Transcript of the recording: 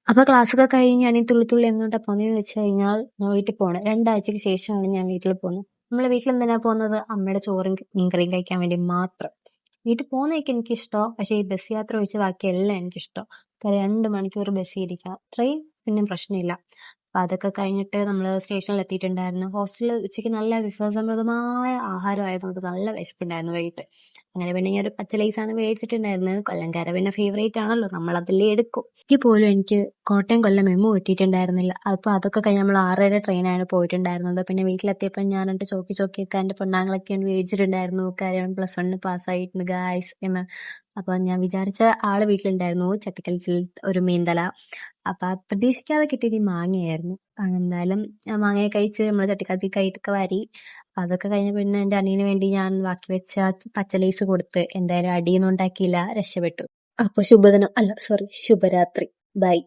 അപ്പൊ ക്ലാസ്സൊക്കെ കഴിഞ്ഞ് ഞാൻ ഈ തുള്ളി എങ്ങോട്ടാ പോന്നേന്ന് വെച്ച് കഴിഞ്ഞാൽ ഞാൻ വീട്ടിൽ പോണേ. 2 ആഴ്ചക്ക് ശേഷമാണ് ഞാൻ വീട്ടിൽ പോകുന്നത്. നമ്മളെ വീട്ടിൽ എന്തിനാ പോകുന്നത്? അമ്മയുടെ ചോറും മീൻകറിയും കഴിക്കാൻ വേണ്ടി മാത്രം. വീട്ടിൽ പോകുന്നതൊക്കെ എനിക്കിഷ്ടമാ. പക്ഷെ ഈ ബസ് യാത്ര ഒഴിച്ച് ബാക്കിയെല്ലാം എനിക്കിഷ്ടം. കാര്യം 2 മണിക്കൂർ ബസ്സിൽ ഇരിക്കണം. ട്രെയിൻ പിന്നെ പ്രശ്നമില്ല. അപ്പൊ അതൊക്കെ കഴിഞ്ഞിട്ട് നമ്മള് സ്റ്റേഷനിൽ എത്തിയിട്ടുണ്ടായിരുന്നു. ഹോസ്റ്റലിൽ ഉച്ചയ്ക്ക് നല്ല വിഭവസമൃദ്ധമായ ആഹാരമായതുകൊണ്ട് നല്ല വിശപ്പുണ്ടായിരുന്നു വൈകിട്ട്. അങ്ങനെ പിന്നെ ഞാൻ ഒരു പച്ച ലേസാണ് മേടിച്ചിട്ടുണ്ടായിരുന്നത്. കൊല്ലംകാര പിന്നെ ഫേവറേറ്റ് ആണല്ലോ, നമ്മൾ അതല്ലേ എടുക്കും. എനിക്ക് പോലും എനിക്ക് കോട്ടയം കൊല്ലം മെമു കിട്ടിയിട്ടുണ്ടായിരുന്നില്ല. അപ്പൊ അതൊക്കെ കഴിഞ്ഞ് നമ്മൾ 6:30 ട്രെയിനാണ് പോയിട്ടുണ്ടായിരുന്നത്. പിന്നെ വീട്ടിലെത്തിയപ്പോൾ ഞാൻ എന്റെ ചോക്കിയൊക്കെ എന്റെ പൊന്നാങ്ങളൊക്കെയാണ് മേടിച്ചിട്ടുണ്ടായിരുന്നു. കാര്യം +1 പാസ്സായിട്ടുണ്ട് ഗായ്സ് എന്ന്. അപ്പൊ ഞാൻ വിചാരിച്ച ആള് വീട്ടിലുണ്ടായിരുന്നു. ചട്ടിക്കൽസിൽ ഒരു മീൻതല. അപ്പൊ പ്രതീക്ഷിക്കാതെ കിട്ടിയത് ഈ മാങ്ങയായിരുന്നു. എന്തായാലും മാങ്ങയെ കഴിച്ച് നമ്മള് ചട്ടിക്കലത്തിൽ കൈയിട്ടൊക്കെ വാരി. അതൊക്കെ കഴിഞ്ഞ് പിന്നെ എന്റെ അനിയന് വേണ്ടി ഞാൻ ബാക്കി വെച്ച പച്ചലേസ് കൊടുത്ത്. എന്തായാലും അടിയൊന്നും ഉണ്ടാക്കിയില്ല, രക്ഷപ്പെട്ടു. അപ്പൊ ശുഭദിനം, അല്ല സോറി, ശുഭരാത്രി. ബൈ.